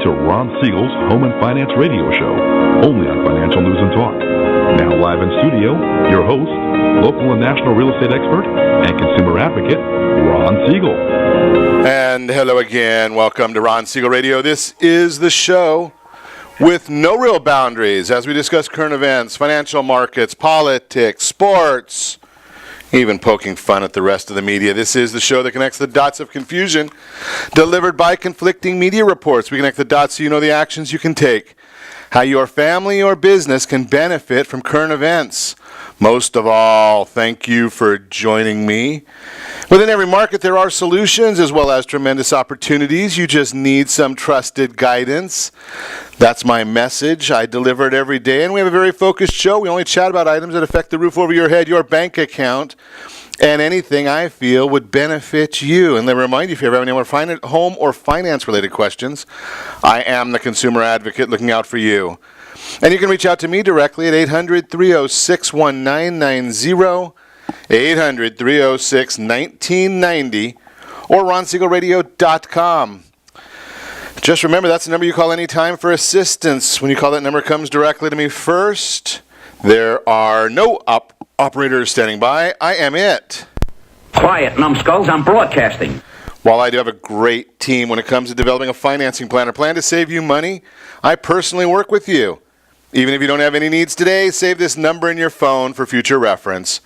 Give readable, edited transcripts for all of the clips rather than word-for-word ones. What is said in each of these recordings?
to Ron Siegel's Home and Finance Radio Show, only on Financial News and Talk. Now live in studio, your host, local and national real estate expert and consumer advocate, Ron Siegel. And hello again. Welcome to Ron Siegel Radio. This is the show with no real boundaries as we discuss current events, financial markets, politics, sports, even poking fun at the rest of the media. This is the show that connects the dots of confusion delivered by conflicting media reports. We connect the dots so you know the actions you can take, how your family or business can benefit from current events. Most of all, thank you for joining me. Within every market, there are solutions as well as tremendous opportunities. You just need some trusted guidance. That's my message. I deliver it every day, and we have a very focused show. We only chat about items that affect the roof over your head, your bank account, and anything I feel would benefit you. And let me remind you, if you ever have any more home or finance-related questions, I am the consumer advocate looking out for you. And you can reach out to me directly at 800-306-1990, 800-306-1990, or ronsiegelradio.com. Just remember, that's the number you call anytime for assistance. When you call, that number comes directly to me first. There are no operators standing by. I am it. Quiet, numbskulls. I'm broadcasting. While I do have a great team when it comes to developing a financing plan or plan to save you money, I personally work with you. Even if you don't have any needs today, save this number in your phone for future reference.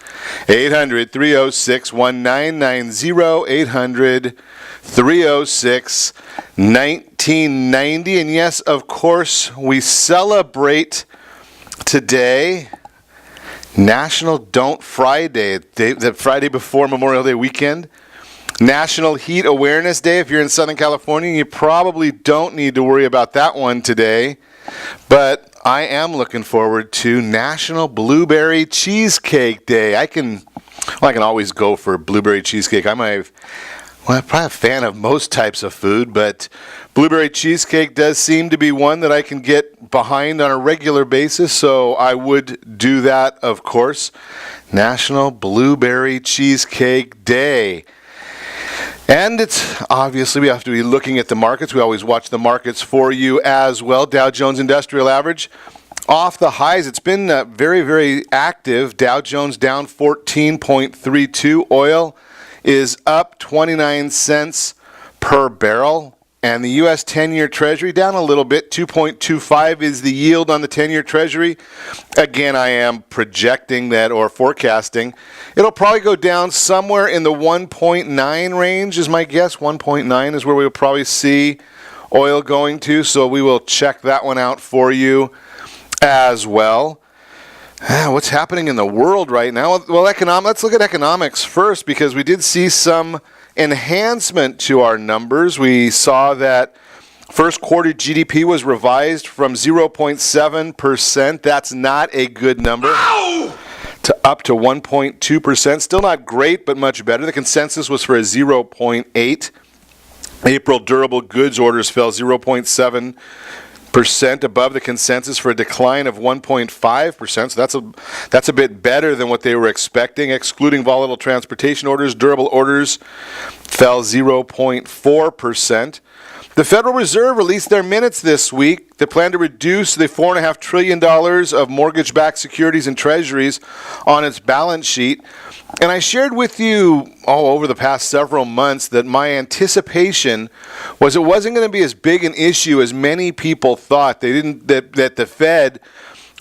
800-306-1990, 800-306-1990. And yes, of course, we celebrate today National Don't Fry Day, the Friday before Memorial Day weekend. National Heat Awareness Day. If you're in Southern California, you probably don't need to worry about that one today. But I am looking forward to National Blueberry Cheesecake Day. I can always go for blueberry cheesecake. I'm probably a fan of most types of food, but blueberry cheesecake does seem to be one that I can get behind on a regular basis, so I would do that, of course. National Blueberry Cheesecake Day. And it's obviously we have to be looking at the markets. We always watch the markets for you as well. Dow Jones Industrial Average off the highs. It's been very, very active. Dow Jones down 14.32. Oil is up 29 cents per barrel. And the U.S. 10-year Treasury down a little bit. 2.25 is the yield on the 10-year Treasury. Again, I am projecting that or forecasting. It'll probably go down somewhere in the 1.9 range is my guess. 1.9 is where we'll probably see oil going to. So we will check that one out for you as well. What's happening in the world right now? Well, let's look at economics first because we did see some enhancement to our numbers. We saw that first quarter GDP was revised from 0.7%. That's not a good number. To up to 1.2%. Still not great, but much better. The consensus was for a 0.8. April durable goods orders fell 0.7% above the consensus for a decline of 1.5%. So that's a bit better than what they were expecting. Excluding volatile transportation orders, durable orders fell 0.4%. The Federal Reserve released their minutes this week. They plan to reduce the $4.5 trillion of mortgage-backed securities and treasuries on its balance sheet. And I shared with you all over the past several months that my anticipation was it wasn't going to be as big an issue as many people thought. That the Fed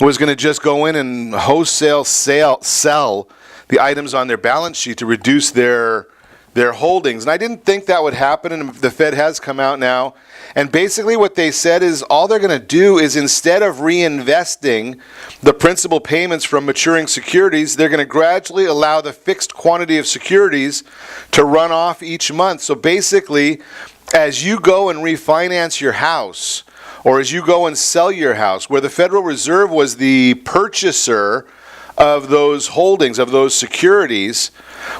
was going to just go in and wholesale sell the items on their balance sheet to reduce their holdings. And I didn't think that would happen, and the Fed has come out now. And basically what they said is all they're going to do is instead of reinvesting the principal payments from maturing securities, they're going to gradually allow the fixed quantity of securities to run off each month. So basically, as you go and refinance your house, or as you go and sell your house, where the Federal Reserve was the purchaser of those holdings, of those securities,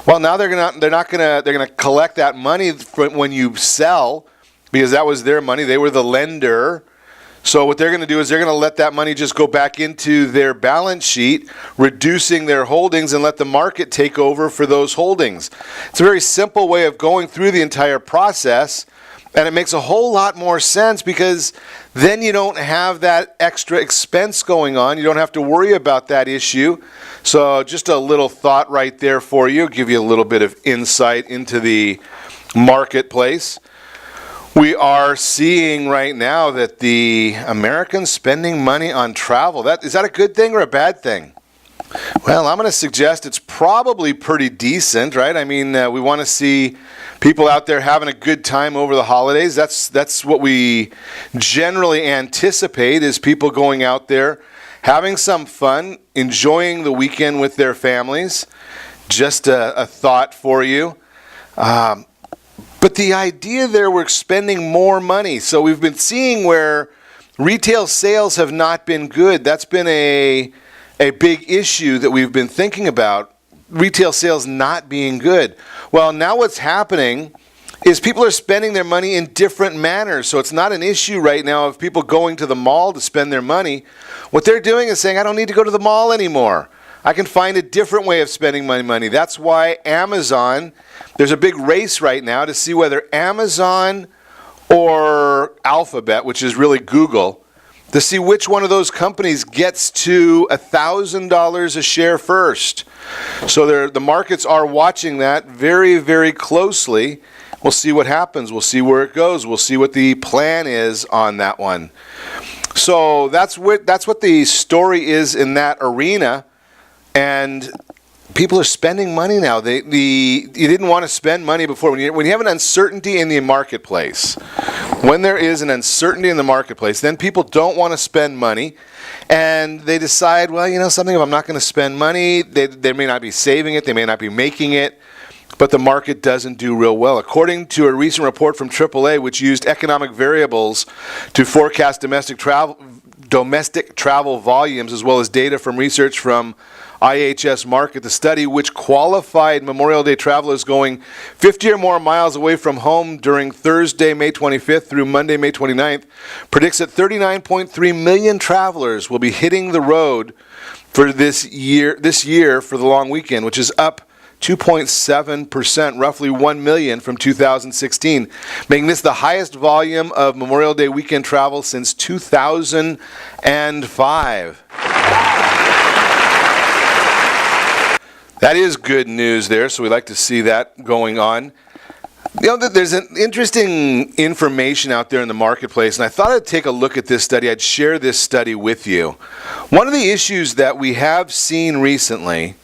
well, now they're going to collect that money when you sell, because that was their money. They were the lender. So what they're going to do is they're going to let that money just go back into their balance sheet, reducing their holdings, and let the market take over for those holdings. It's a very simple way of going through the entire process. And it makes a whole lot more sense because then you don't have that extra expense going on. You don't have to worry about that issue. So just a little thought right there for you, give you a little bit of insight into the marketplace. We are seeing right now that the Americans spending money on travel. Is that a good thing or a bad thing? Well, I'm going to suggest it's probably pretty decent, right? I mean, we want to see people out there having a good time over the holidays. That's what we generally anticipate, is people going out there, having some fun, enjoying the weekend with their families. Just a thought for you. But the idea there, we're spending more money. So we've been seeing where retail sales have not been good. That's been a big issue that we've been thinking about, retail sales not being good. Well, now what's happening is people are spending their money in different manners. So it's not an issue right now of people going to the mall to spend their money. What they're doing is saying, I don't need to go to the mall anymore. I can find a different way of spending my money. That's why Amazon, there's a big race right now to see whether Amazon or Alphabet, which is really Google, to see which one of those companies gets to $1,000 a share first. So the markets are watching that very, very closely. We'll see what happens. We'll see where it goes. We'll see what the plan is on that one. So that's what the story is in that arena. And people are spending money now. You didn't want to spend money before. When you have an uncertainty in the marketplace, when there is an uncertainty in the marketplace, then people don't want to spend money. And they decide, well, something, if I'm not going to spend money, they may not be saving it, they may not be making it, but the market doesn't do real well. According to a recent report from AAA, which used economic variables to forecast domestic travel volumes, as well as data from research from IHS Markit, the study, which qualified Memorial Day travelers going 50 or more miles away from home during Thursday, May 25th through Monday, May 29th, predicts that 39.3 million travelers will be hitting the road for this year for the long weekend, which is up 2.7%, roughly 1 million from 2016, making this the highest volume of Memorial Day weekend travel since 2005. That is good news there, so we like to see that going on. There's an interesting information out there in the marketplace, and I thought I'd take a look at this study. I'd share this study with you. One of the issues that we have seen recently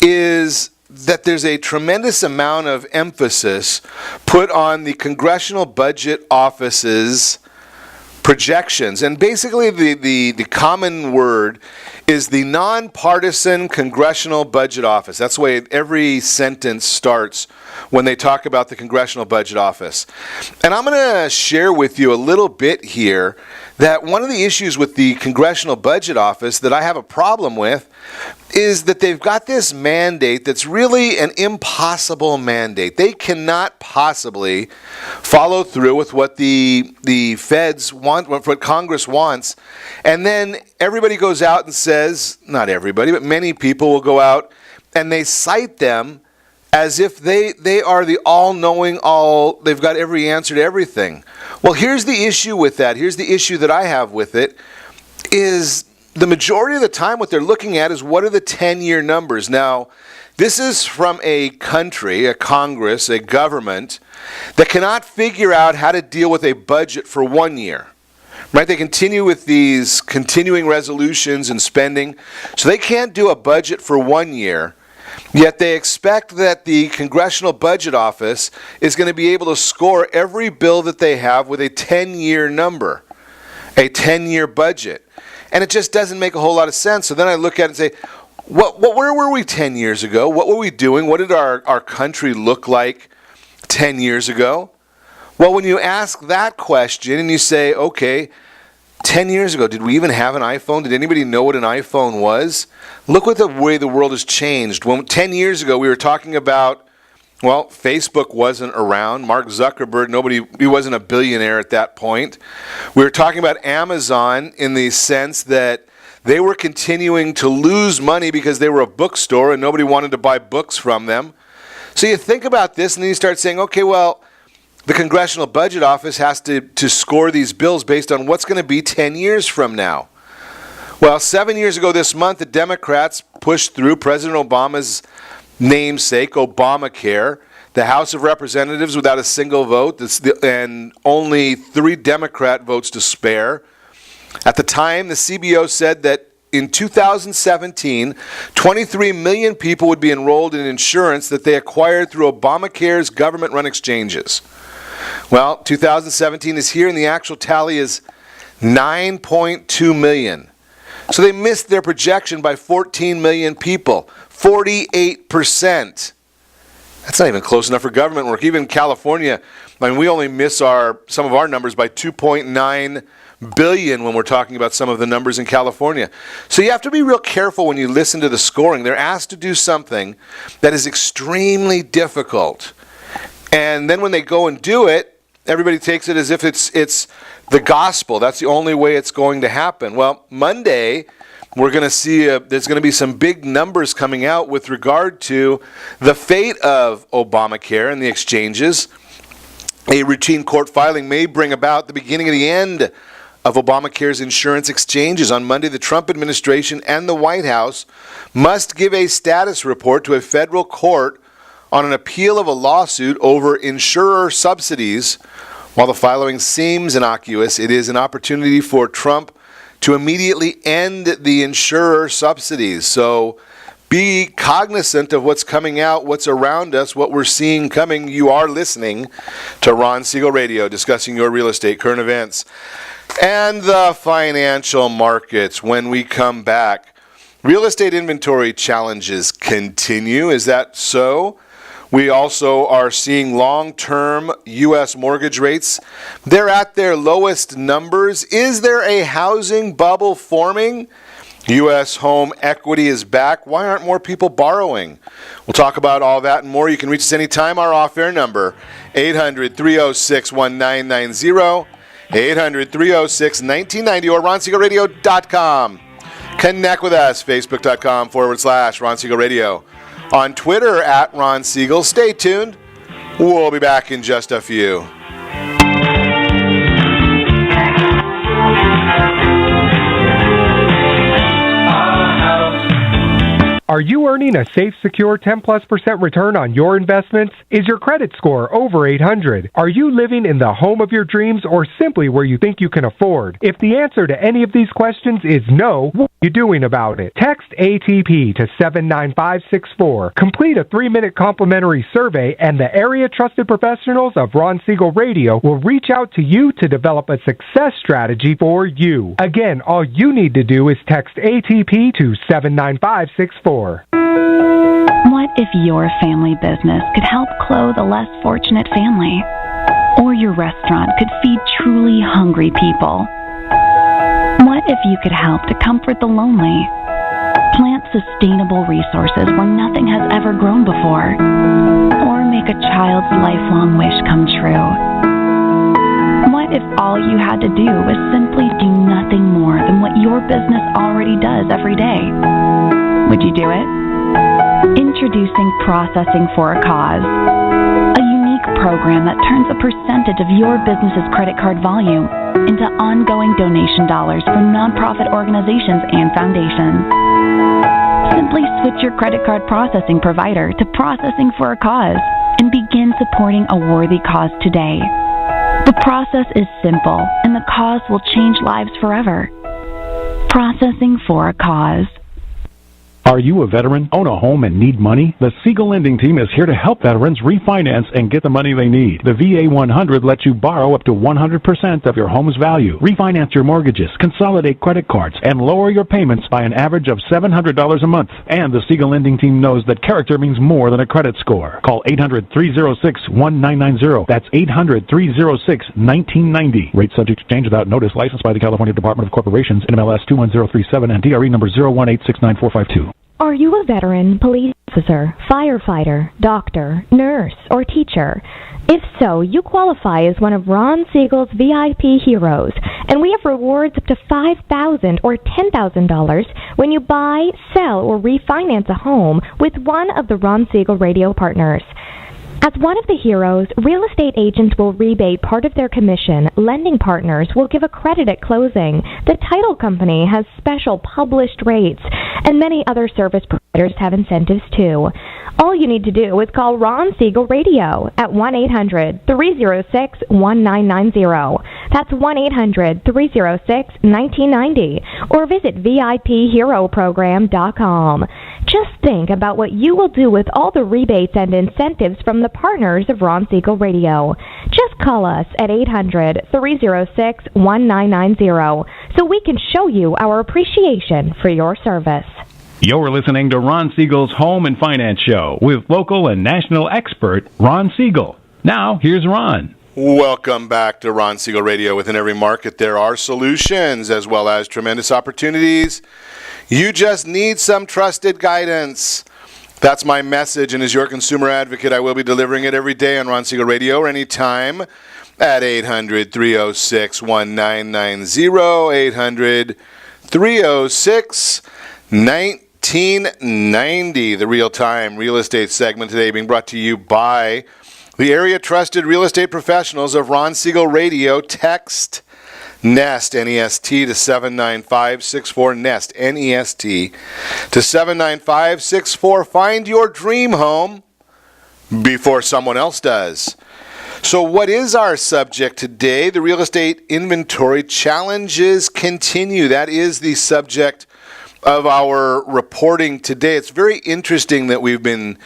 is that there's a tremendous amount of emphasis put on the Congressional Budget Office's projections. And basically the common word is the Nonpartisan Congressional Budget Office. That's the way every sentence starts when they talk about the Congressional Budget Office. And I'm going to share with you a little bit here that one of the issues with the Congressional Budget Office that I have a problem with is that they've got this mandate that's really an impossible mandate. They cannot possibly follow through with what the feds want, what Congress wants, and then everybody goes out and says, not everybody, but many people will go out and they cite them as if they are the all-knowing, they've got every answer to everything. Well, here's the issue with that. Here's the issue that I have with it, is the majority of the time what they're looking at is what are the 10-year numbers. Now, this is from a country, a Congress, a government that cannot figure out how to deal with a budget for 1 year. Right? They continue with these continuing resolutions and spending, so they can't do a budget for 1 year. Yet they expect that the Congressional Budget Office is going to be able to score every bill that they have with a 10-year number, a 10-year budget. And it just doesn't make a whole lot of sense. So then I look at it and say, where were we 10 years ago? What were we doing? What did our country look like 10 years ago? Well, when you ask that question and you say, okay, 10 years ago, did we even have an iPhone? Did anybody know what an iPhone was? Look at the way the world has changed. 10 years ago, we were talking about, well, Facebook wasn't around. Mark Zuckerberg, he wasn't a billionaire at that point. We were talking about Amazon in the sense that they were continuing to lose money because they were a bookstore and nobody wanted to buy books from them. So you think about this and then you start saying, okay, well, the Congressional Budget Office has to score these bills based on what's going to be 10 years from now. Well, 7 years ago this month, the Democrats pushed through President Obama's namesake, Obamacare. The House of Representatives without a single vote, and only 3 Democrat votes to spare. At the time, the CBO said that in 2017, 23 million people would be enrolled in insurance that they acquired through Obamacare's government-run exchanges. Well, 2017 is here, and the actual tally is 9.2 million. So they missed their projection by 14 million people, 48%. That's not even close enough for government work. Even in California, I mean, we only miss some of our numbers by 2.9 billion when we're talking about some of the numbers in California. So you have to be real careful when you listen to the scoring. They're asked to do something that is extremely difficult. And then when they go and do it, everybody takes it as if it's the gospel. That's the only way it's going to happen. Well, Monday, we're going to see there's going to be some big numbers coming out with regard to the fate of Obamacare and the exchanges. A routine court filing may bring about the beginning of the end of Obamacare's insurance exchanges. On Monday, the Trump administration and the White House must give a status report to a federal court on an appeal of a lawsuit over insurer subsidies. While the filing seems innocuous, it is an opportunity for Trump to immediately end the insurer subsidies. So be cognizant of what's coming out, what's around us, what we're seeing coming. You are listening to Ron Siegel Radio, discussing your real estate, current events, and the financial markets. When we come back, real estate inventory challenges continue. Is that so? We also are seeing long-term U.S. mortgage rates. They're at their lowest numbers. Is there a housing bubble forming? U.S. home equity is back. Why aren't more people borrowing? We'll talk about all that and more. You can reach us anytime. Our off-air number, 800-306-1990, 800-306-1990, or RonSiegelRadio.com. Connect with us, Facebook.com/Ron Siegel Radio. On Twitter, @Ron Siegel. Stay tuned. We'll be back in just a few. Are you earning a safe, secure 10+% return on your investments? Is your credit score over 800? Are you living in the home of your dreams or simply where you think you can afford? If the answer to any of these questions is no, what are you doing about it? Text ATP to 79564. Complete a 3-minute complimentary survey, and the area trusted professionals of Ron Siegel Radio will reach out to you to develop a success strategy for you. Again, all you need to do is text ATP to 79564. What if your family business could help clothe a less fortunate family? Or your restaurant could feed truly hungry people? What if you could help to comfort the lonely? Plant sustainable resources where nothing has ever grown before? Or make a child's lifelong wish come true? What if all you had to do was simply do nothing more than what your business already does every day? Would you do it? Introducing Processing for a Cause, a unique program that turns a percentage of your business's credit card volume into ongoing donation dollars for nonprofit organizations and foundations. Simply switch your credit card processing provider to Processing for a Cause and begin supporting a worthy cause today. The process is simple, and the cause will change lives forever. Processing for a Cause. Are you a veteran, own a home, and need money? The Siegel Lending Team is here to help veterans refinance and get the money they need. The VA 100 lets you borrow up to 100% of your home's value, refinance your mortgages, consolidate credit cards, and lower your payments by an average of $700 a month. And the Siegel Lending Team knows that character means more than a credit score. Call 800-306-1990. That's 800-306-1990. Rate subject to change without notice. Licensed by the California Department of Corporations, NMLS 21037, and DRE number 018694452. Are you a veteran, police officer, firefighter, doctor, nurse, or teacher? If so, you qualify as one of Ron Siegel's VIP heroes, and we have rewards up to $5,000 or $10,000 when you buy, sell, or refinance a home with one of the Ron Siegel radio partners. As one of the heroes, real estate agents will rebate part of their commission, lending partners will give a credit at closing, the title company has special published rates, and many other service providers have incentives too. All you need to do is call Ron Siegel Radio at 1-800-306-1990. That's 1-800-306-1990. Or visit VIPHeroProgram.com. Just think about what you will do with all the rebates and incentives from the partners of Ron Siegel Radio. Just call us at 800-306-1990 so we can show you our appreciation for your service. You're listening to Ron Siegel's Home and Finance Show with local and national expert Ron Siegel. Now, here's Ron. Welcome back to Ron Siegel Radio. Within every market, there are solutions as well as tremendous opportunities. You just need some trusted guidance. That's my message, and as your consumer advocate, I will be delivering it every day on Ron Siegel Radio or anytime at 800-306-1990, 800-306-1990. The real-time real estate segment today being brought to you by the area-trusted real estate professionals of Ron Siegel Radio. Text NEST, N-E-S-T, to 79564. NEST, N-E-S-T, to 79564. Find your dream home before someone else does. So what is our subject today? The real estate inventory challenges continue. That is the subject of our reporting today. It's very interesting that we've been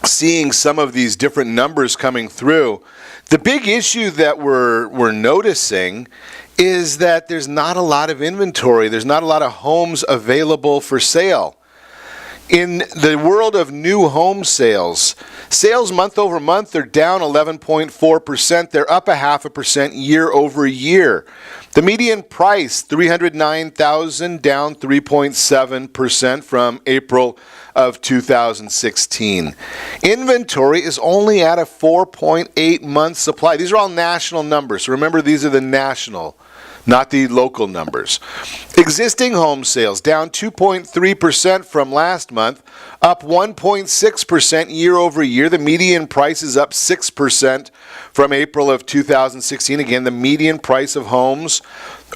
seeing some of these different numbers coming through. The big issue that we're noticing is that there's not a lot of inventory. There's not a lot of homes available for sale. In the world of new home sales, sales month over month are down 11.4%. They're up 0.5% year over year. The median price, $309,000, down 3.7% from April of 2016. Inventory is only at a 4.8 month supply. These are all national numbers. Remember, these are the national, not the local numbers. Existing home sales down 2.3% from last month, up 1.6% year over year. The median price is up 6% from April of 2016. Again, the median price of homes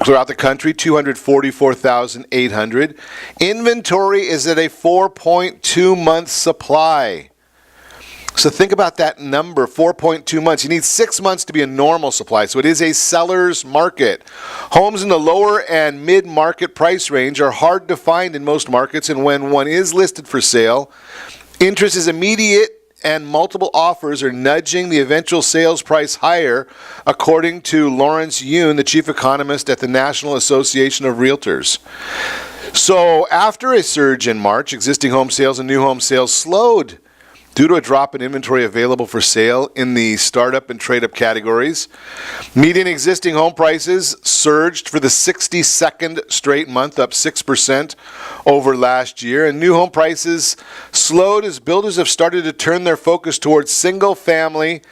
throughout the country, $244,800. Inventory is at a 4.2 month supply. So think about that number, 4.2 months. You need 6 months to be a normal supply. So it is a seller's market. Homes in the lower and mid-market price range are hard to find in most markets, and when one is listed for sale, interest is immediate and multiple offers are nudging the eventual sales price higher, according to Lawrence Yoon, the chief economist at the National Association of Realtors. So after a surge in March, existing home sales and new home sales slowed due to a drop in inventory available for sale in the startup and trade-up categories. Median existing home prices surged for the 62nd straight month, up 6% over last year. And new home prices slowed as builders have started to turn their focus towards single-family,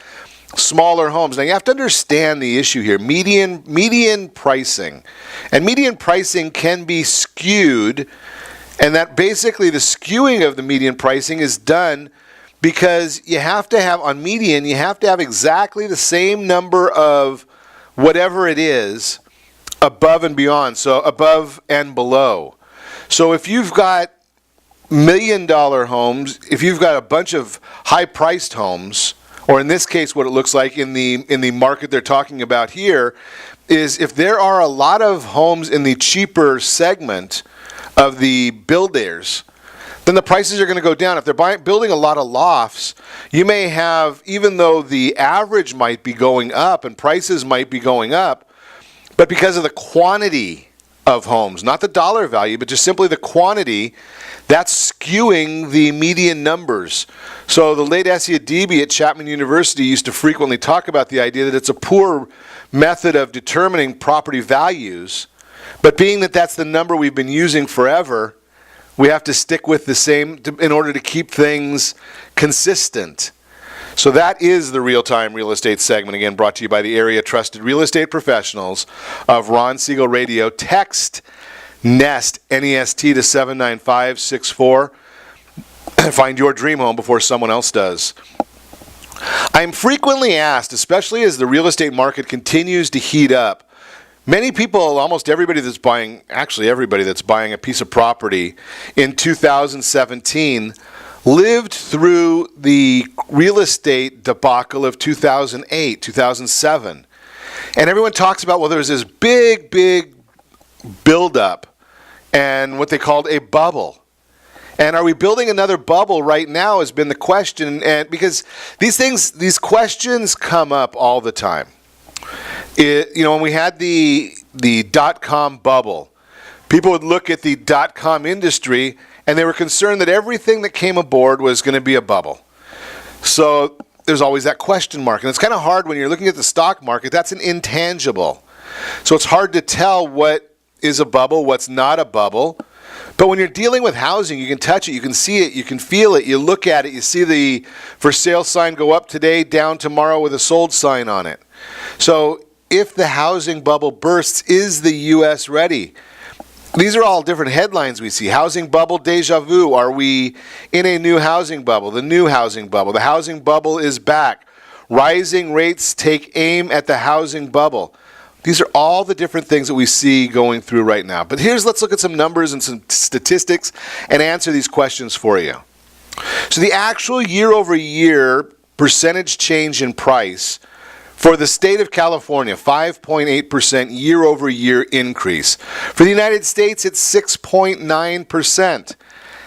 smaller homes. Now, you have to understand the issue here, median pricing. And median pricing can be skewed, and that basically the skewing of the median pricing is done because you have to have, on median, you have to have exactly the same number of whatever it is above and beyond, so above and below. So if you've got $1 million homes, if you've got a bunch of high-priced homes, or in this case what it looks like in the market they're talking about here, is if there are a lot of homes in the cheaper segment of the builders, then the prices are going to go down. If they're building a lot of lofts, you may have, even though the average might be going up and prices might be going up, but because of the quantity of homes, not the dollar value, but just simply the quantity, that's skewing the median numbers. So the late Essia Debe at Chapman University used to frequently talk about the idea that it's a poor method of determining property values, but being that that's the number we've been using forever, we have to stick with the same in order to keep things consistent. So that is the real-time real estate segment, again, brought to you by the area-trusted real estate professionals of Ron Siegel Radio. Text NEST, N-E-S-T, to 79564. Find your dream home before someone else does. I'm frequently asked, especially as the real estate market continues to heat up, many people, almost everybody that's buying, actually everybody that's buying a piece of property in 2017 lived through the real estate debacle of 2008, 2007. And everyone talks about, well, there's this big buildup and what they called a bubble. And are we building another bubble right now has been the question. And because these questions come up all the time. When we had the dot-com bubble, people would look at the dot-com industry and they were concerned that everything that came aboard was going to be a bubble. So there's always that question mark. And it's kind of hard when you're looking at the stock market. That's an intangible. So it's hard to tell what is a bubble, what's not a bubble. But when you're dealing with housing, you can touch it, you can see it, you can feel it, you look at it, you see the for sale sign go up today, down tomorrow with a sold sign on it. So if the housing bubble bursts, is the U.S. ready? These are all different headlines we see. Housing bubble, deja vu. Are we in a new housing bubble? The new housing bubble. The housing bubble is back. Rising rates take aim at the housing bubble. These are all the different things that we see going through right now. But let's look at some numbers and some statistics and answer these questions for you. So the actual year-over-year percentage change in price for the state of California, 5.8% year-over-year increase. For the United States, it's 6.9%.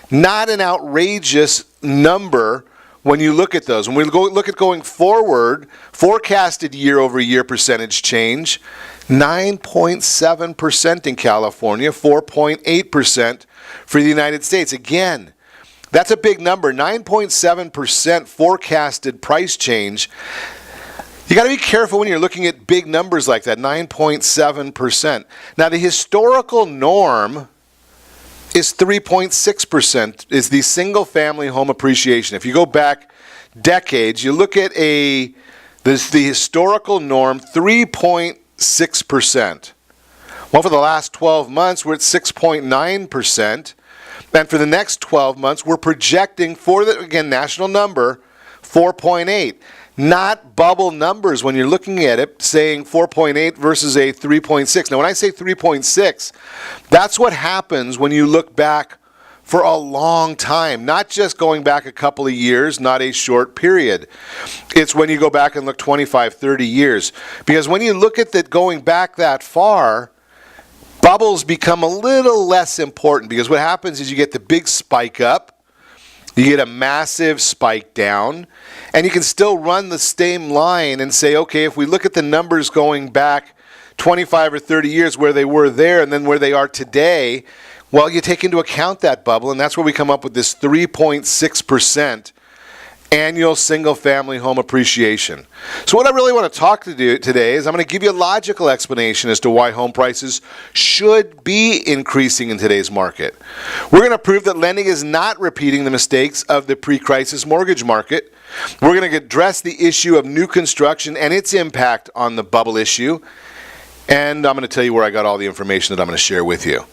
Not an outrageous number when you look at those. When we look at going forward, forecasted year-over-year percentage change, 9.7% in California, 4.8% for the United States. Again, that's a big number, 9.7% forecasted price change. You got to be careful when you're looking at big numbers like that, 9.7%. Now, the historical norm is 3.6%, is the single-family home appreciation. If you go back decades, you look at the historical norm, 3.6%. Well, for the last 12 months, we're at 6.9%. And for the next 12 months, we're projecting for the, again, national number, 4.8. Not bubble numbers when you're looking at it, saying 4.8 versus a 3.6. Now, when I say 3.6, that's what happens when you look back for a long time, not just going back a couple of years, not a short period. It's when you go back and look 25, 30 years. Because when you look at that going back that far, bubbles become a little less important, because what happens is you get the big spike up, you get a massive spike down, and you can still run the same line and say, okay, if we look at the numbers going back 25 or 30 years where they were there and then where they are today, well, you take into account that bubble, and that's where we come up with this 3.6% annual single-family home appreciation. So what I really want to talk to do today is I'm going to give you a logical explanation as to why home prices should be increasing in today's market. We're going to prove that lending is not repeating the mistakes of the pre-crisis mortgage market. We're going to address the issue of new construction and its impact on the bubble issue. And I'm going to tell you where I got all the information that I'm going to share with you.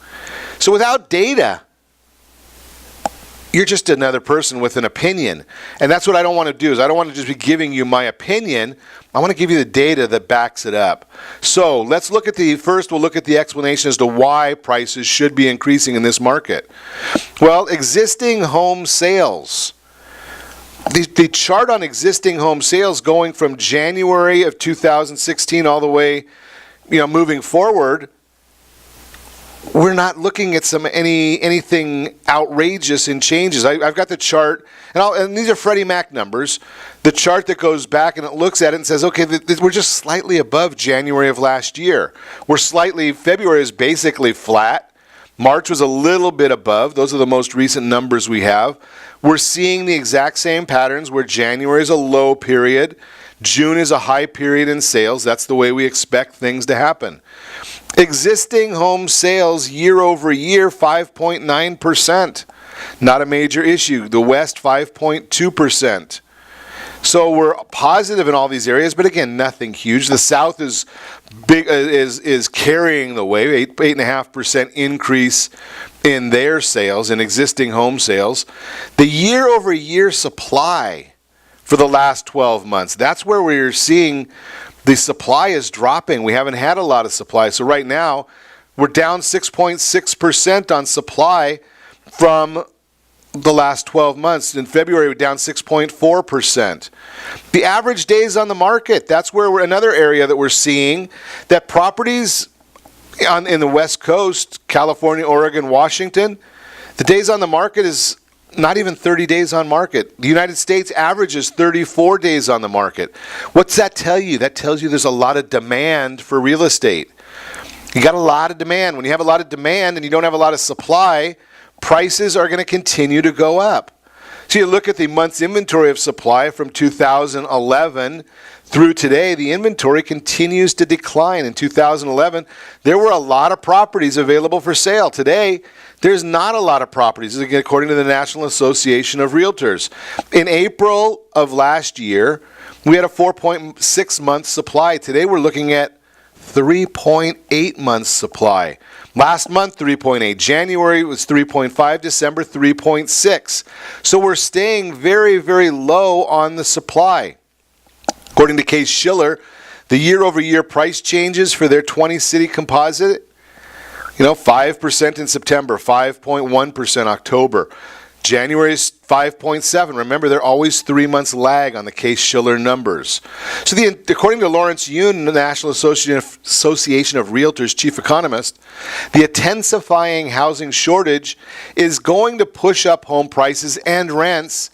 So without data, you're just another person with an opinion. And that's what I don't want to do, is I don't want to just be giving you my opinion. I want to give you the data that backs it up. So let's look at we'll look at the explanation as to why prices should be increasing in this market. Well, existing home sales. The chart on existing home sales going from January of 2016 all the way, moving forward, we're not looking at anything outrageous in changes. I've got the chart, and these are Freddie Mac numbers. The chart that goes back and it looks at it and says, okay, we're just slightly above January of last year. February is basically flat. March was a little bit above. Those are the most recent numbers we have. We're seeing the exact same patterns where January is a low period. June is a high period in sales. That's the way we expect things to happen. Existing home sales year over year, 5.9%. Not a major issue. The West, 5.2%. So we're positive in all these areas, but again, nothing huge. The South is big, is carrying the way, 8.5% increase in their sales, in existing home sales. The year over year supply for the last 12 months. That's where we're seeing the supply is dropping. We haven't had a lot of supply. So right now, we're down 6.6% on supply from the last 12 months. In February, we're down 6.4%. The average days on the market, that's where we're another area that we're seeing that properties in the West Coast, California, Oregon, Washington, the days on the market is not even 30 days on market. The United States averages 34 days on the market. What's that tell you? That tells you there's a lot of demand for real estate. You got a lot of demand. When you have a lot of demand and you don't have a lot of supply, prices are going to continue to go up. So you look at the month's inventory of supply from 2011 through today, the inventory continues to decline. In 2011, there were a lot of properties available for sale. Today, there's not a lot of properties, according to the National Association of Realtors. In April of last year, we had a 4.6 month supply. Today, we're looking at 3.8 months supply. Last month, 3.8. January was 3.5. December, 3.6. So we're staying very, very low on the supply. According to Case Shiller, the year-over-year price changes for their 20-city composite, 5% in September, 5.1% October. January is 5.7. Remember, they're always 3 months lag on the Case Shiller numbers. So according to Lawrence Yun, the National Association of Realtors chief economist, the intensifying housing shortage is going to push up home prices and rents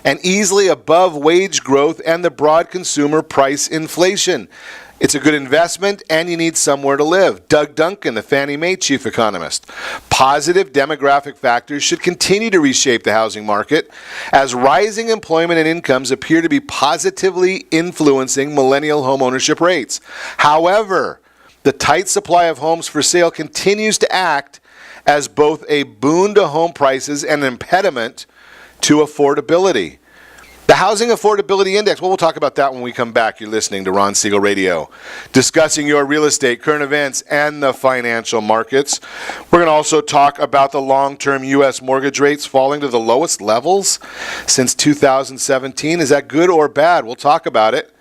and easily above wage growth and the broad consumer price inflation. It's a good investment, and you need somewhere to live. Doug Duncan, the Fannie Mae chief economist. Positive demographic factors should continue to reshape the housing market as rising employment and incomes appear to be positively influencing millennial home ownership rates. However, the tight supply of homes for sale continues to act as both a boon to home prices and an impediment to affordability. The Housing Affordability Index, well, we'll talk about that when we come back. You're listening to Ron Siegel Radio, discussing your real estate, current events, and the financial markets. We're going to also talk about the long-term U.S. mortgage rates falling to the lowest levels since 2017. Is that good or bad? We'll talk about it.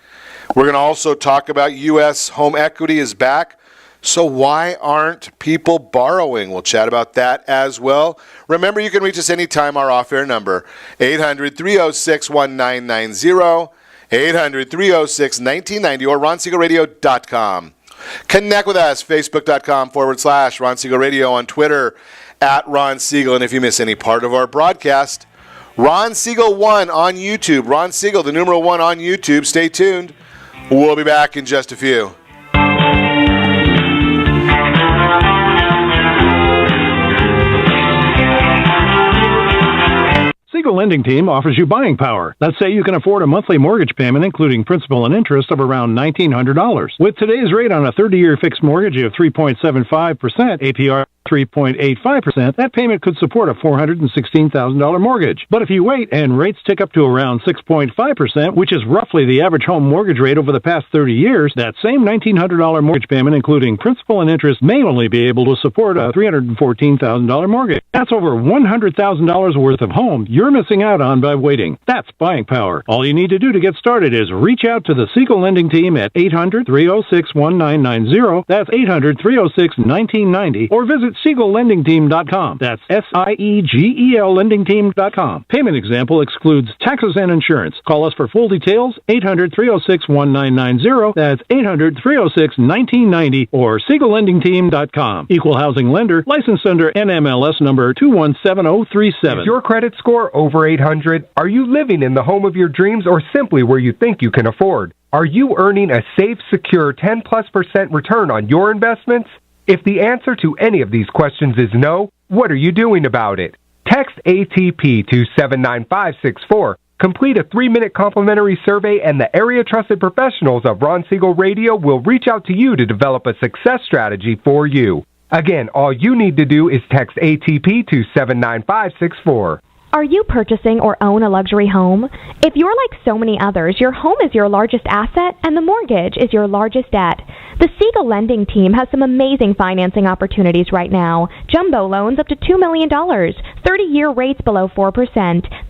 We're going to also talk about U.S. home equity is back. So why aren't people borrowing? We'll chat about that as well. Remember, you can reach us anytime. Our off-air number, 800-306-1990, 800-306-1990, or ronsiegelradio.com. Connect with us, facebook.com/Ron Siegel Radio, on Twitter, @Ron Siegel. And if you miss any part of our broadcast, Ron Siegel 1 on YouTube. Ron Siegel, the numeral 1 on YouTube. Stay tuned. We'll be back in just a few. Siegel Lending Team offers you buying power. Let's say you can afford a monthly mortgage payment, including principal and interest, of around $1,900. With today's rate on a 30-year fixed mortgage of 3.75%, APR 3.85%, that payment could support a $416,000 mortgage. But if you wait and rates tick up to around 6.5%, which is roughly the average home mortgage rate over the past 30 years, that same $1,900 mortgage payment, including principal and interest, may only be able to support a $314,000 mortgage. That's over $100,000 worth of home you're missing out on by waiting. That's buying power. All you need to do to get started is reach out to the Siegel Lending Team at 800-306-1990. That's 800-306-1990. Or visit SiegelLendingTeam.com. That's SIEGEL LendingTeam.com. Payment example excludes taxes and insurance. Call us for full details, 800-306-1990. That's 800-306-1990 or SiegelLendingTeam.com. Equal housing lender, licensed under NMLS number 217037. Is your credit score over 800? Are you living in the home of your dreams or simply where you think you can afford? Are you earning a safe, secure 10+% return on your investments? If the answer to any of these questions is no, what are you doing about it? Text ATP to 79564. Complete a 3-minute complimentary survey, and the area trusted professionals of Ron Siegel Radio will reach out to you to develop a success strategy for you. Again, all you need to do is text ATP to 79564. Are you purchasing or own a luxury home? If you're like so many others, your home is your largest asset and the mortgage is your largest debt. The Siegel Lending Team has some amazing financing opportunities right now. Jumbo loans up to $2 million, 30-year rates below 4%,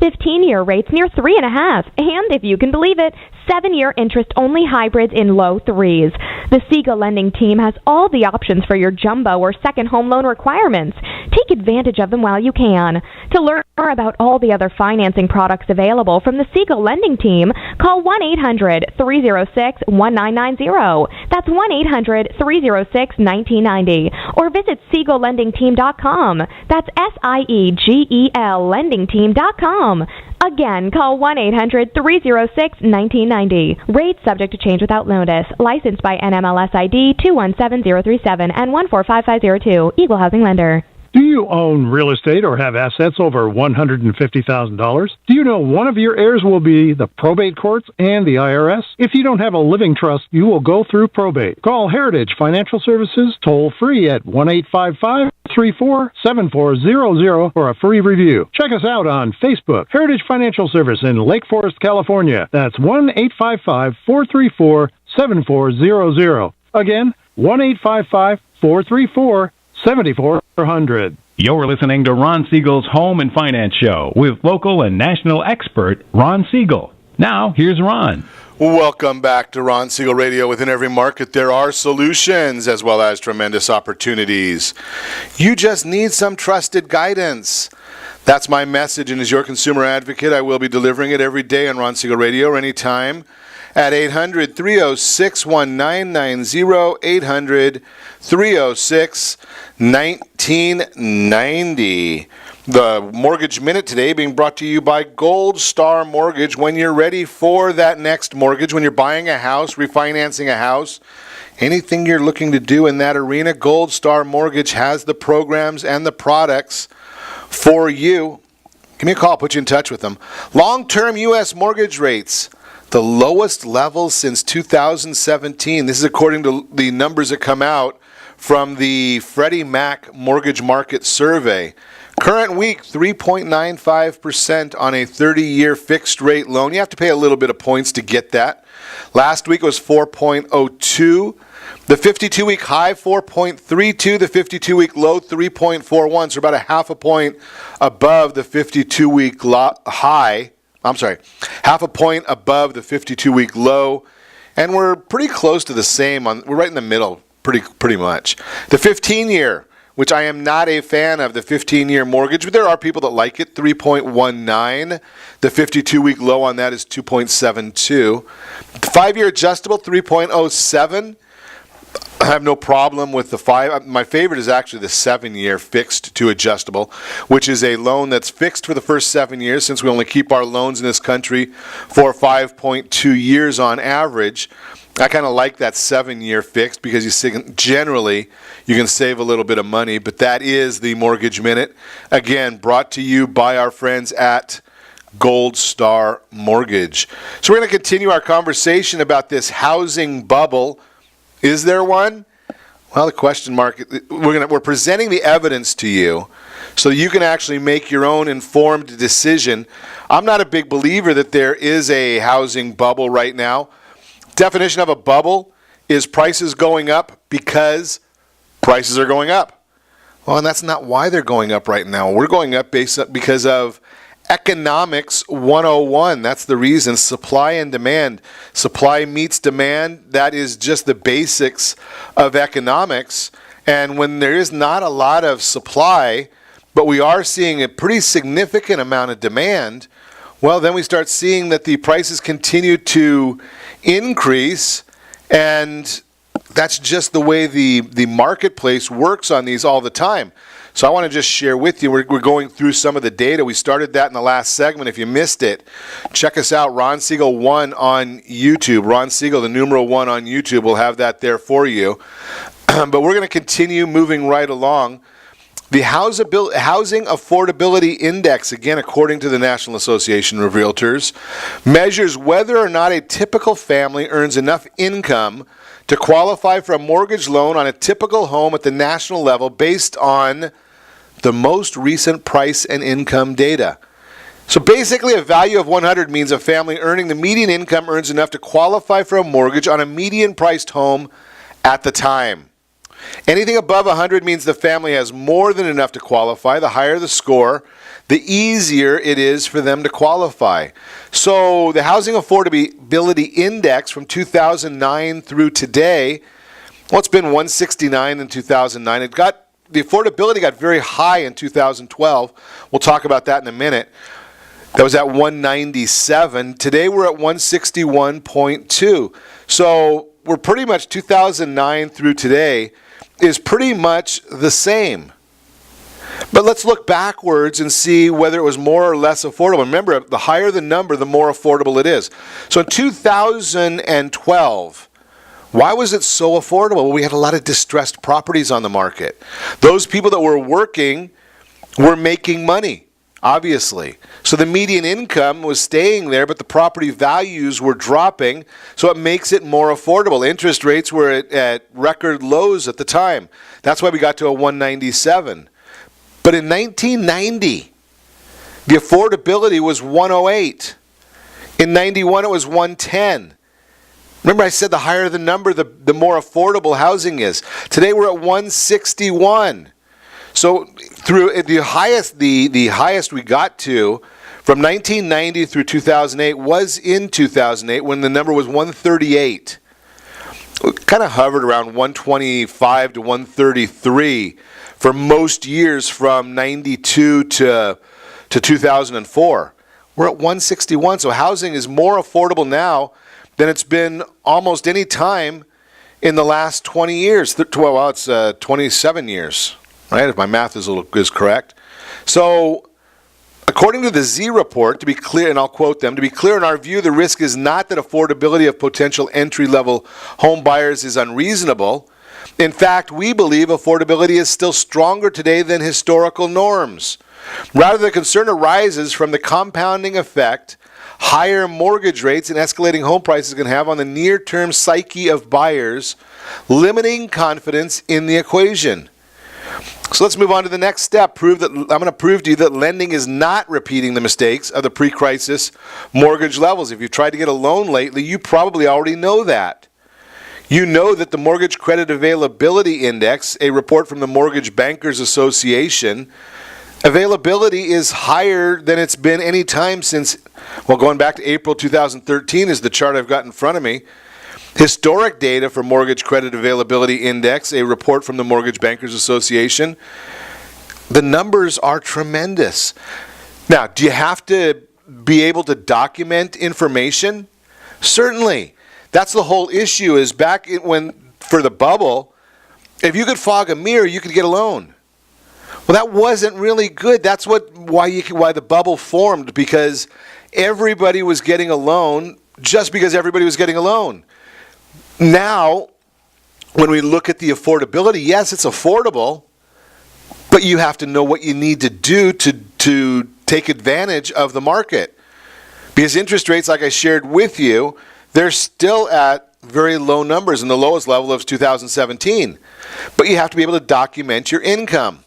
15-year rates near 3.5%, and if you can believe it, 7-year interest-only hybrids in low 3s. The Siegel lending team has all the options for your jumbo or second home loan requirements. Take advantage of them while you can. To learn more about all the other financing products available from the Siegel lending team, call 1-800-306-1990. That's 1-800-306-1990. Or visit SiegelLendingTeam.com. That's SIEGEL LendingTeam.com. Again, call 1-800-306-1990. Rates subject to change without notice. Licensed by NMLS ID 217037 and 145502. Equal housing lender. Do you own real estate or have assets over $150,000? Do you know one of your heirs will be the probate courts and the IRS? If you don't have a living trust, you will go through probate. Call Heritage Financial Services toll free at 1-855-347400 for a free review. Check us out on Facebook, Heritage Financial Service in Lake Forest, California. That's 1-855-434-7400. Again, 1-855-434-7400. You're listening to Ron Siegel's Home and Finance Show with local and national expert Ron Siegel. Now, here's Ron. Welcome back to Ron Siegel Radio. Within every market, there are solutions as well as tremendous opportunities. You just need some trusted guidance. That's my message, and as your consumer advocate, I will be delivering it every day on Ron Siegel Radio or anytime at 800-306-1990, 800-306-1990. The Mortgage Minute today being brought to you by Gold Star Mortgage. When you're ready for that next mortgage, when you're buying a house, refinancing a house, anything you're looking to do in that arena, Gold Star Mortgage has the programs and the products for you. Give me a call, put you in touch with them. Long-term U.S. mortgage rates, the lowest levels since 2017. This is according to the numbers that come out from the Freddie Mac Mortgage Market Survey. Current week, 3.95% on a 30-year fixed rate loan. You have to pay a little bit of points to get that. Last week was 4.02. The 52-week high, 4.32. The 52-week low, 3.41. So about a half a point above the 52-week high. I'm sorry, half a point above the 52-week low. And we're pretty close to the same. We're right in the middle, pretty much. The 15-year, which I am not a fan of, the 15-year mortgage, but there are people that like it, 3.19. The 52-week low on that is 2.72. The 5-year adjustable, 3.07. I have no problem with the 5. My favorite is actually the 7-year fixed to adjustable, which is a loan that's fixed for the first 7 years, since we only keep our loans in this country for 5.2 years on average. I kind of like that 7-year fixed because generally you can save a little bit of money, but that is the Mortgage Minute. Again, brought to you by our friends at Gold Star Mortgage. So we're going to continue our conversation about this housing bubble. Is there one? Well, the question mark, we're presenting the evidence to you so you can actually make your own informed decision. I'm not a big believer that there is a housing bubble right now. Definition of a bubble is prices going up because prices are going up. Well, and that's not why they're going up right now. We're going up because of Economics 101. That's the reason. Supply and demand. Supply meets demand. That is just the basics of economics. And when there is not a lot of supply, but we are seeing a pretty significant amount of demand, well, then we start seeing that the prices continue to increase, and that's just the way the marketplace works on these all the time. So I want to just share with you, we're going through some of the data. We started that in the last segment. If you missed it, check us out, Ron Siegel 1 on YouTube. Ron Siegel, the numeral 1 on YouTube. We'll have that there for you. But we're going to continue moving right along. The Housing Affordability Index, again, according to the National Association of Realtors, measures whether or not a typical family earns enough income to qualify for a mortgage loan on a typical home at the national level based on the most recent price and income data. So basically, a value of 100 means a family earning the median income earns enough to qualify for a mortgage on a median-priced home at the time. Anything above 100 means the family has more than enough to qualify. The higher the score, the easier it is for them to qualify. So the Housing Affordability Index from 2009 through today, well, it's been 169 in 2009. The affordability got very high in 2012. We'll talk about that in a minute. That was at 197. Today we're at 161.2. So we're pretty much 2009 through today is pretty much the same. But let's look backwards and see whether it was more or less affordable. Remember, the higher the number, the more affordable it is. So in 2012, why was it so affordable? Well, we had a lot of distressed properties on the market. Those people that were working were making money, obviously. So the median income was staying there, but the property values were dropping, so it makes it more affordable. Interest rates were at record lows at the time. That's why we got to a 197. But in 1990, the affordability was 108. In 91, it was 110. Remember I said the higher the number, the more affordable housing is. Today we're at 161. So through the highest we got to from 1990 through 2008 was in 2008 when the number was 138. It kind of hovered around 125 to 133 for most years from 92 to 2004. We're at 161, so housing is more affordable now than it's been almost any time in the last 20 years. Well, it's 27 years, right? If my math is correct. So, according to the Z report, to be clear, and I'll quote them, to be clear, in our view, the risk is not that affordability of potential entry-level home buyers is unreasonable. In fact, we believe affordability is still stronger today than historical norms. Rather, the concern arises from the compounding effect higher mortgage rates and escalating home prices can have on the near-term psyche of buyers, limiting confidence in the equation. So let's move on to the next step. I'm going to prove to you that lending is not repeating the mistakes of the pre-crisis mortgage levels. If you've tried to get a loan lately, you probably already know that. You know that the Mortgage Credit Availability Index, a report from the Mortgage Bankers Association, availability is higher than it's been any time since, well, going back to April 2013 is the chart I've got in front of me. Historic data for Mortgage Credit Availability Index, a report from the Mortgage Bankers Association, the numbers are tremendous. Now, do you have to be able to document information? Certainly. That's the whole issue is for the bubble, if you could fog a mirror, you could get a loan. Well, that wasn't really good. That's why the bubble formed, because everybody was getting a loan just because everybody was getting a loan. Now, when we look at the affordability, yes, it's affordable, but you have to know what you need to do to take advantage of the market. Because interest rates, like I shared with you, they're still at very low numbers, and the lowest level of 2017. But you have to be able to document your income.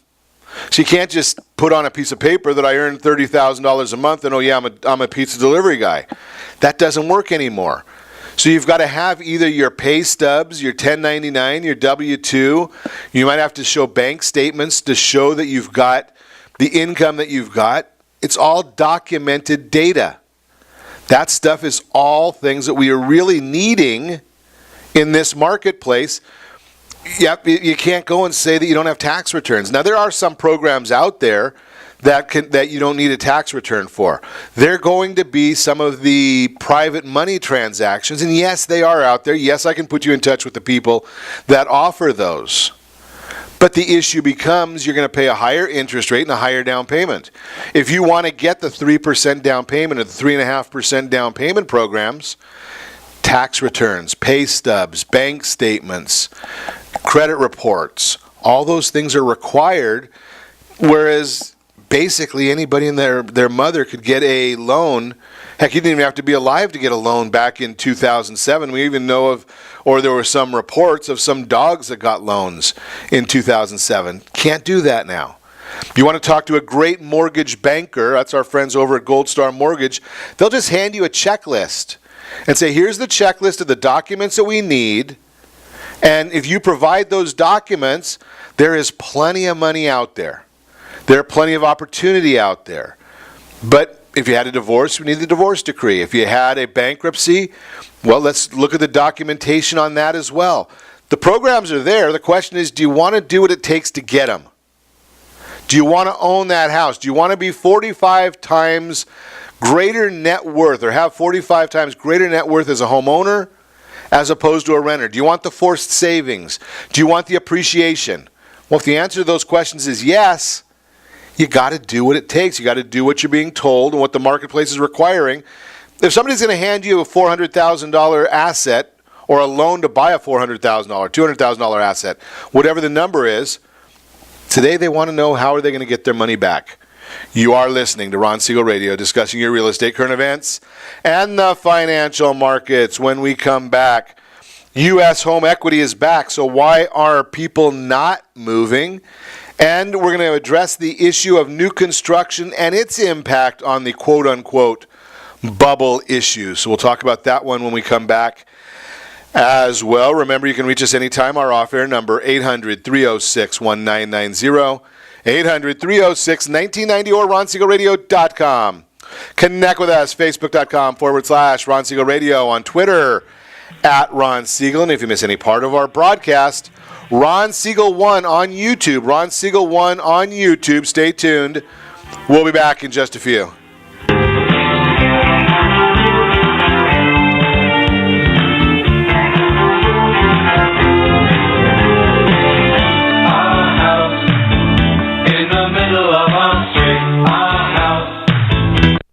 So you can't just put on a piece of paper that I earn $30,000 a month and, oh yeah, I'm a pizza delivery guy. That doesn't work anymore. So you've got to have either your pay stubs, your 1099, your W-2. You might have to show bank statements to show that you've got the income that you've got. It's all documented data. That stuff is all things that we are really needing in this marketplace. Yep, you can't go and say that you don't have tax returns. Now, there are some programs out there that you don't need a tax return for. They're going to be some of the private money transactions, and yes, they are out there. Yes, I can put you in touch with the people that offer those. But the issue becomes you're going to pay a higher interest rate and a higher down payment. If you want to get the 3% down payment or the 3.5% down payment programs, tax returns, pay stubs, bank statements, credit reports, all those things are required, whereas basically anybody and their mother could get a loan. Heck, you didn't even have to be alive to get a loan back in 2007. We even know there were some reports of some dogs that got loans in 2007. Can't do that now. You want to talk to a great mortgage banker, that's our friends over at Gold Star Mortgage, they'll just hand you a checklist and say, here's the checklist of the documents that we need, And if you provide those documents, there is plenty of money out there. There are plenty of opportunity out there. But if you had a divorce, we need the divorce decree. If you had a bankruptcy, well, let's look at the documentation on that as well. The programs are there. The question is, do you want to do what it takes to get them? Do you want to own that house? Do you want to be 45 times greater net worth, or have 45 times greater net worth as a homeowner as opposed to a renter? Do you want the forced savings? Do you want the appreciation? Well, if the answer to those questions is yes, you got to do what it takes. You got to do what you're being told and what the marketplace is requiring. If somebody's going to hand you a $400,000 asset or a loan to buy a $400,000, $200,000 asset, whatever the number is, today they want to know how are they going to get their money back. You are listening to Ron Siegel Radio, discussing your real estate current events and the financial markets. When we come back, U.S. home equity is back, so why are people not moving? And we're going to address the issue of new construction and its impact on the quote-unquote bubble issue. So we'll talk about that one when we come back as well. Remember, you can reach us anytime. Our off-air number, 800-306-1990, 800-306-1990, or RonSiegelRadio.com. Connect with us, Facebook.com/Ron Siegel Radio, on Twitter, @Ron Siegel. And if you miss any part of our broadcast, Ron Siegel 1 on YouTube. Ron Siegel 1 on YouTube. Stay tuned. We'll be back in just a few.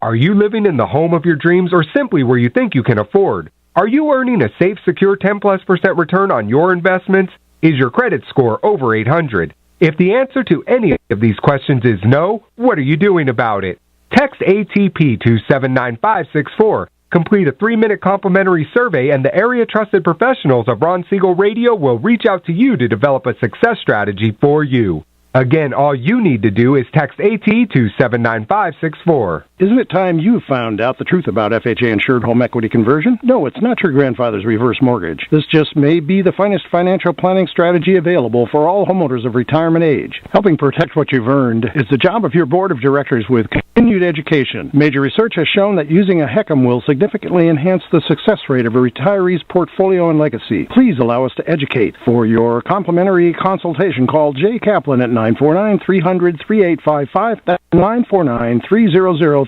Are you living in the home of your dreams, or simply where you think you can afford? Are you earning a safe, secure 10+% return on your investments? Is your credit score over 800? If the answer to any of these questions is no, what are you doing about it? Text ATP to 79564. Complete a 3-minute complimentary survey, and the area trusted professionals of Ron Siegel Radio will reach out to you to develop a success strategy for you. Again, all you need to do is text AT to 79564. Isn't it time you found out the truth about FHA-insured home equity conversion? No, it's not your grandfather's reverse mortgage. This just may be the finest financial planning strategy available for all homeowners of retirement age. Helping protect what you've earned is the job of your board of directors with continued education. Major research has shown that using a HECM will significantly enhance the success rate of a retiree's portfolio and legacy. Please allow us to educate. For your complimentary consultation, call Jay Kaplan at 949-300-3855. That's 949-300-3855.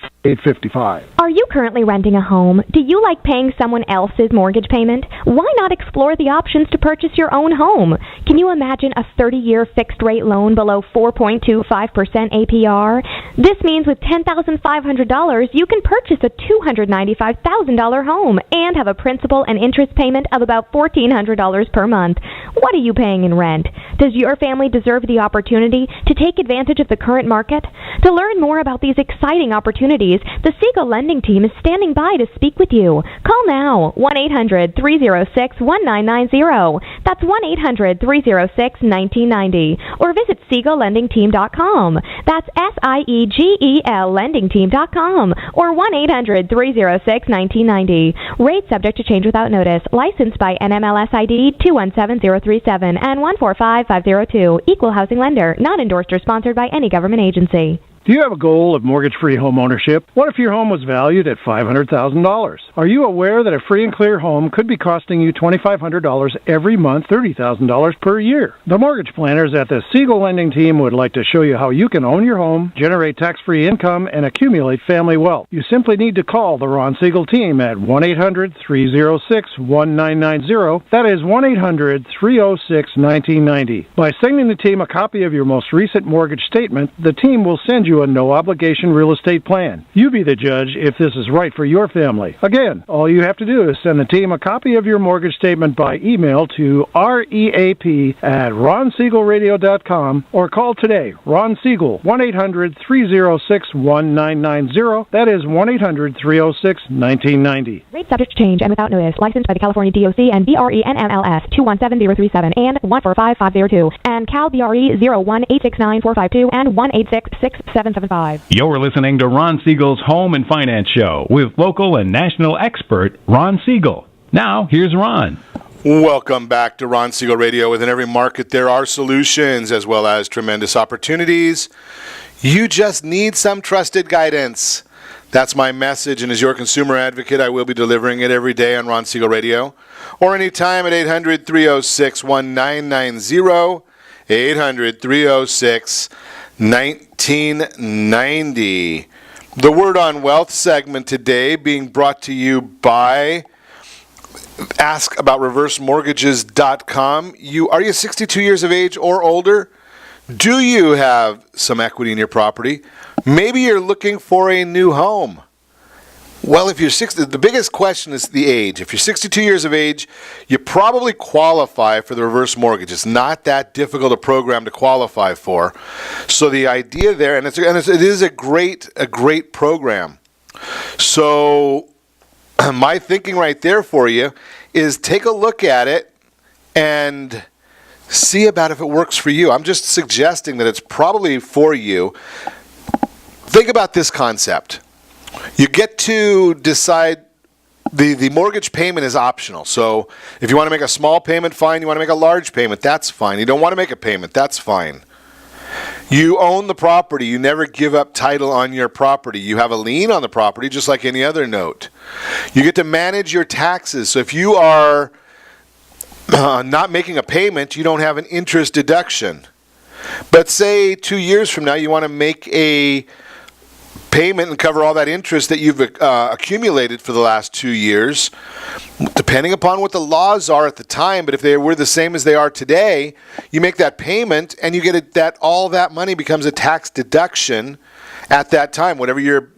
Are you currently renting a home? Do you like paying someone else's mortgage payment? Why not explore the options to purchase your own home? Can you imagine a 30-year fixed-rate loan below 4.25% APR? This means with $10,500, you can purchase a $295,000 home and have a principal and interest payment of about $1,400 per month. What are you paying in rent? Does your family deserve the opportunity to take advantage of the current market? To learn more about these exciting opportunities, the Siegel Lending Team is standing by to speak with you. Call now, 1-800-306-1990. That's 1-800-306-1990. Or visit SiegelLendingTeam.com. That's SIEGEL LendingTeam.com. Or 1-800-306-1990. Rate subject to change without notice. Licensed by NMLS ID 217037 and 145502. Equal housing lender. Not endorsed or sponsored by any government agency. Do you have a goal of mortgage-free home ownership? What if your home was valued at $500,000? Are you aware that a free and clear home could be costing you $2,500 every month, $30,000 per year? The mortgage planners at the Siegel Lending Team would like to show you how you can own your home, generate tax-free income, and accumulate family wealth. You simply need to call the Ron Siegel Team at 1-800-306-1990. That is 1-800-306-1990. By sending the team a copy of your most recent mortgage statement, the team will send you a no-obligation real estate plan. You be the judge if this is right for your family. Again, all you have to do is send the team a copy of your mortgage statement by email to reap@ronsiegelradio.com or call today. Ron Siegel, 1-800-306-1990. That is 1-800-306-1990. Rate subject to change and without notice. Licensed by the California DOC and BRE NMLS 217037 and 145502 and Cal BRE 0186945 and 1866775. You're listening to Ron Siegel's Home and Finance Show with local and national expert Ron Siegel. Now, here's Ron. Welcome back to Ron Siegel Radio. Within every market, there are solutions as well as tremendous opportunities. You just need some trusted guidance. That's my message, and as your consumer advocate, I will be delivering it every day on Ron Siegel Radio or anytime at 800-306-1990, 800-306-1990. The Word on Wealth segment today being brought to you by askaboutreversemortgages.com. Are you 62 years of age or older? Do you have some equity in your property? Maybe you're looking for a new home. Well, if you're 60, the biggest question is the age. If you're 62 years of age, you probably qualify for the reverse mortgage. It's not that difficult a program to qualify for. So the idea there, it is a great program. So my thinking right there for you is take a look at it and see about if it works for you. I'm just suggesting that it's probably for you. Think about this concept. You get to decide the mortgage payment is optional. So if you want to make a small payment, fine. You want to make a large payment, that's fine. You don't want to make a payment, that's fine. You own the property. You never give up title on your property. You have a lien on the property just like any other note. You get to manage your taxes. So if you are not making a payment, you don't have an interest deduction. But say 2 years from now you want to make a payment and cover all that interest that you've accumulated for the last 2 years, depending upon what the laws are at the time, but if they were the same as they are today, you make that payment and you get all that money becomes a tax deduction at that time, whatever your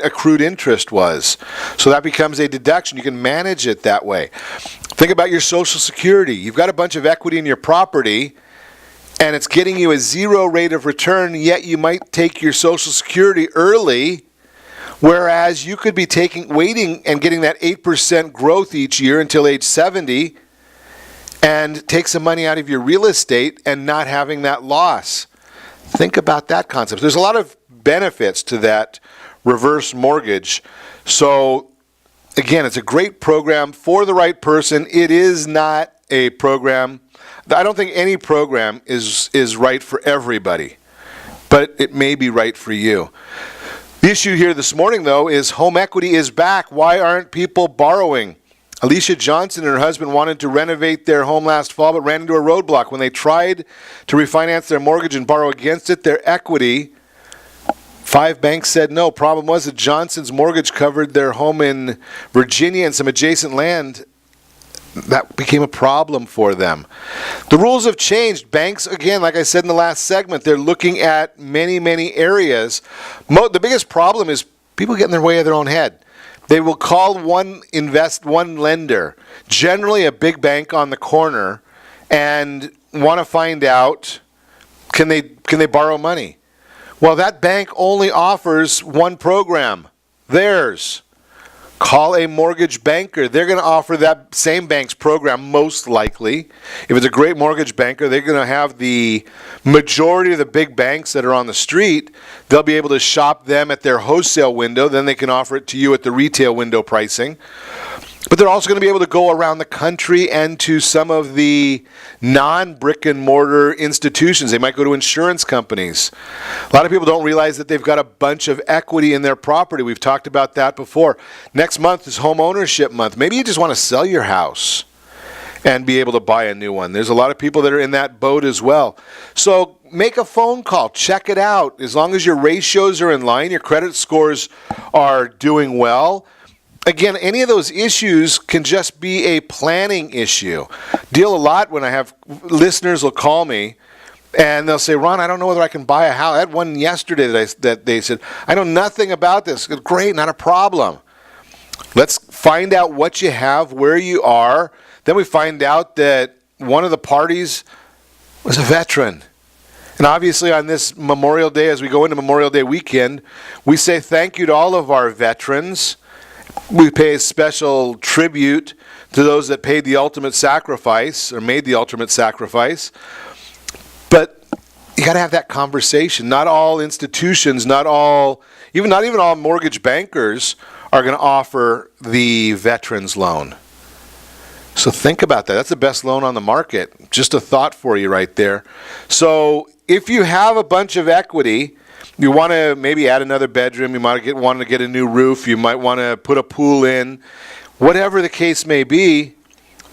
accrued interest was. So that becomes a deduction. You can manage it that way. Think about your Social Security. You've got a bunch of equity in your property, and it's getting you a 0 rate of return, yet you might take your Social Security early, whereas you could be waiting and getting that 8% growth each year until age 70 and take some money out of your real estate and not having that loss. Think about that concept. There's a lot of benefits to that reverse mortgage. So, again, it's a great program for the right person. It is not a program. I don't think any program is right for everybody, but it may be right for you. The issue here this morning, though, is home equity is back. Why aren't people borrowing? Alicia Johnson and her husband wanted to renovate their home last fall, but ran into a roadblock. When they tried to refinance their mortgage and borrow against it, their equity, 5 banks said no. Problem was that Johnson's mortgage covered their home in Virginia and some adjacent land. That became a problem for them. The rules have changed. Banks, again, like I said in the last segment, they're looking at many, many areas. The biggest problem is people get in their way of their own head. They will call one lender, generally a big bank on the corner, and want to find out, can they borrow money? Well, that bank only offers one program, theirs. Call a mortgage banker. They're going to offer that same bank's program most likely. If it's a great mortgage banker, they're going to have the majority of the big banks that are on the street. They'll be able to shop them at their wholesale window. Then they can offer it to you at the retail window pricing. But they're also going to be able to go around the country and to some of the non-brick and mortar institutions. They might go to insurance companies. A lot of people don't realize that they've got a bunch of equity in their property. We've talked about that before. Next month is home ownership month. Maybe you just want to sell your house and be able to buy a new one. There's a lot of people that are in that boat as well. So make a phone call. Check it out. As long as your ratios are in line, your credit scores are doing well. Again, any of those issues can just be a planning issue. Deal a lot when I have listeners will call me and they'll say, Ron, I don't know whether I can buy a house. I had one yesterday that they said, I know nothing about this. Great, not a problem. Let's find out what you have, where you are. Then we find out that one of the parties was a veteran. And obviously on this Memorial Day, as we go into Memorial Day weekend, we say thank you to all of our veterans. We pay a special tribute to those that paid the ultimate sacrifice or made the ultimate sacrifice. But you got to have that conversation. Not all institutions, not even all mortgage bankers are going to offer the veterans loan. So think about that. That's the best loan on the market. Just a thought for you right there. So if you have a bunch of equity, you want to maybe add another bedroom, you might want to get a new roof, you might want to put a pool in, whatever the case may be,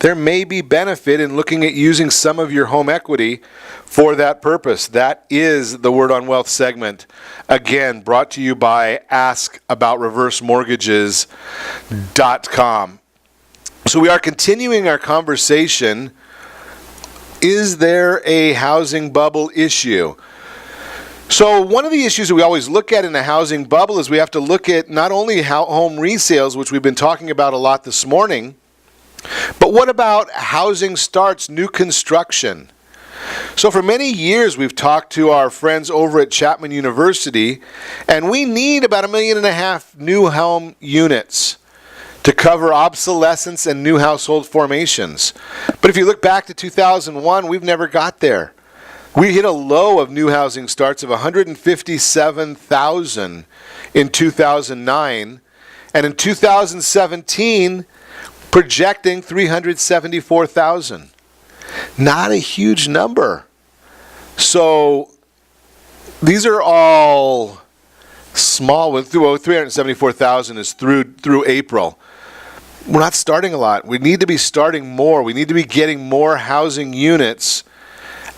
there may be benefit in looking at using some of your home equity for that purpose. That is the Word on Wealth segment. Again, brought to you by AskAboutReverseMortgages.com. So we are continuing our conversation. Is there a housing bubble issue? So one of the issues that we always look at in a housing bubble is we have to look at not only home resales, which we've been talking about a lot this morning, but what about housing starts, new construction? So for many years we've talked to our friends over at Chapman University, and we need about 1.5 million new home units to cover obsolescence and new household formations. But if you look back to 2001, we've never got there. We hit a low of new housing starts of 157,000 in 2009, and in 2017, projecting 374,000. Not a huge number. So these are all small. 374,000 is through April. We're not starting a lot. We need to be starting more. We need to be getting more housing units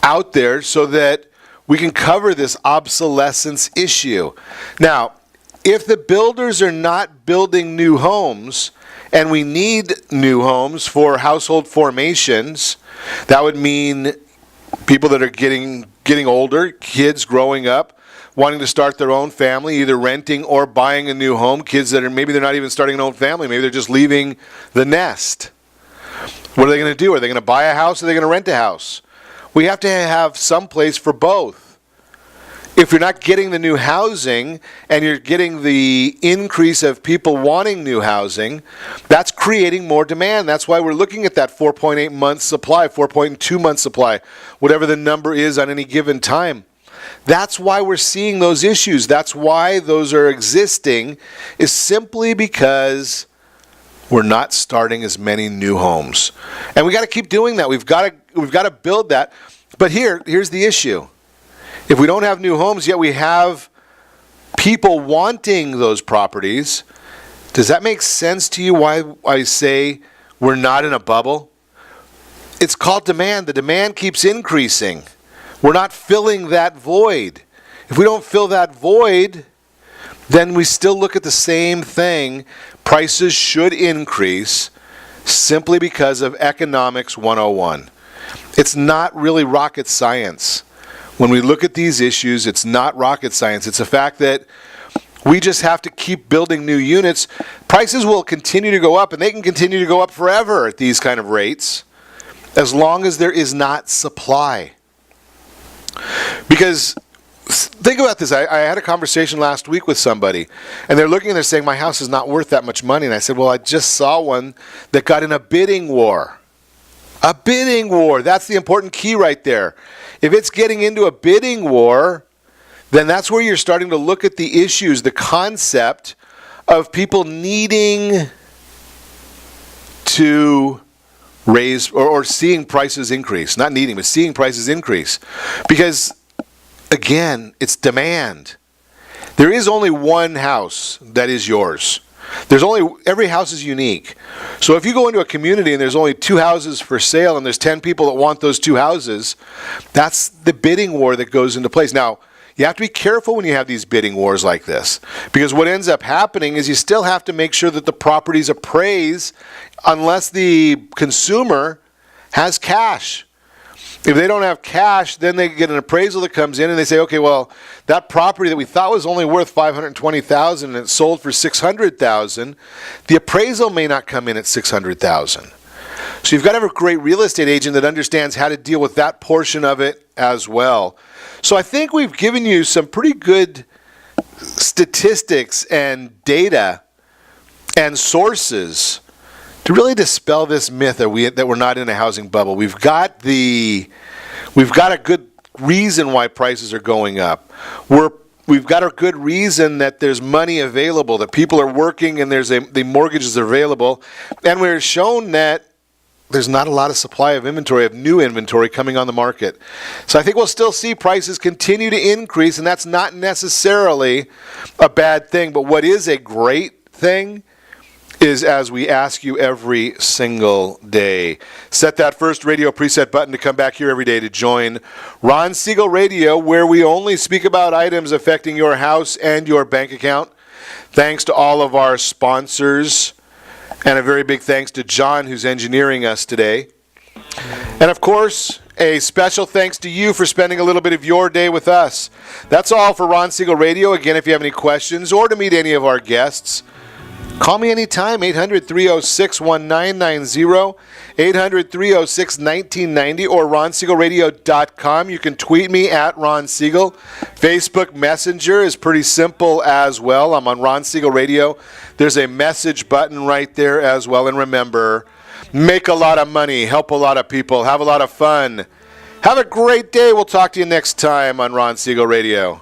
out there so that we can cover this obsolescence issue. Now, if the builders are not building new homes, and we need new homes for household formations, that would mean people that are getting older, kids growing up, wanting to start their own family, either renting or buying a new home, kids that are maybe they're not even starting an own family, maybe they're just leaving the nest. What are they going to do? Are they going to buy a house or are they going to rent a house? We have to have some place for both. If you're not getting the new housing and you're getting the increase of people wanting new housing, that's creating more demand. That's why we're looking at that 4.8 month supply, 4.2 month supply, whatever the number is on any given time. That's why we're seeing those issues. That's why those are existing, is simply because we're not starting as many new homes. And we got to keep doing that. We've got to build that. But here's the issue. If we don't have new homes, yet we have people wanting those properties, does that make sense to you why I say we're not in a bubble? It's called demand. The demand keeps increasing. We're not filling that void. If we don't fill that void, then we still look at the same thing. Prices should increase simply because of economics 101. It's not really rocket science. When we look at these issues, it's not rocket science. It's a fact that we just have to keep building new units. Prices will continue to go up, and they can continue to go up forever at these kind of rates, as long as there is not supply. Because think about this. I had a conversation last week with somebody, and they're looking and they're saying, my house is not worth that much money. And I said, well, I just saw one that got in a bidding war. A bidding war. That's the important key right there. If it's getting into a bidding war, then that's where you're starting to look at the issues, the concept of people needing to raise or seeing prices increase. Not needing, but seeing prices increase. Because, again, it's demand. There is only one house that is yours. Every house is unique. So if you go into a community and there's only 2 houses for sale and there's 10 people that want those 2 houses, that's the bidding war that goes into place. Now, you have to be careful when you have these bidding wars like this, because what ends up happening is you still have to make sure that the property's appraised unless the consumer has cash. If they don't have cash, then they get an appraisal that comes in and they say, okay, well, that property that we thought was only worth $520,000 and it sold for $600,000, the appraisal may not come in at $600,000. So you've got to have a great real estate agent that understands how to deal with that portion of it as well. So I think we've given you some pretty good statistics and data and sources to really dispel this myth that we're not in a housing bubble. We've got a good reason why prices are going up. We've got a good reason that there's money available, that people are working and the mortgages are available. And we're shown that there's not a lot of supply of inventory, of new inventory coming on the market. So I think we'll still see prices continue to increase, and that's not necessarily a bad thing. But what is a great thing is, as we ask you every single day, set that first radio preset button to come back here every day to join Ron Siegel Radio, where we only speak about items affecting your house and your bank account. Thanks to all of our sponsors, and a very big thanks to John, who's engineering us today. And of course, a special thanks to you for spending a little bit of your day with us. That's all for Ron Siegel Radio. Again, if you have any questions or to meet any of our guests, call me anytime, 800-306-1990, 800-306-1990, or ronsiegelradio.com. You can tweet me at Ron Siegel. Facebook Messenger is pretty simple as well. I'm on Ron Siegel Radio. There's a message button right there as well. And remember, make a lot of money, help a lot of people, have a lot of fun. Have a great day. We'll talk to you next time on Ron Siegel Radio.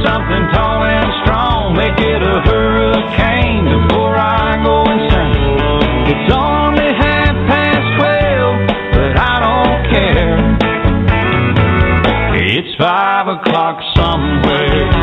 Something tall and strong, make it a hurricane before I go insane. It's only 12:30, but I don't care. It's 5 o'clock somewhere.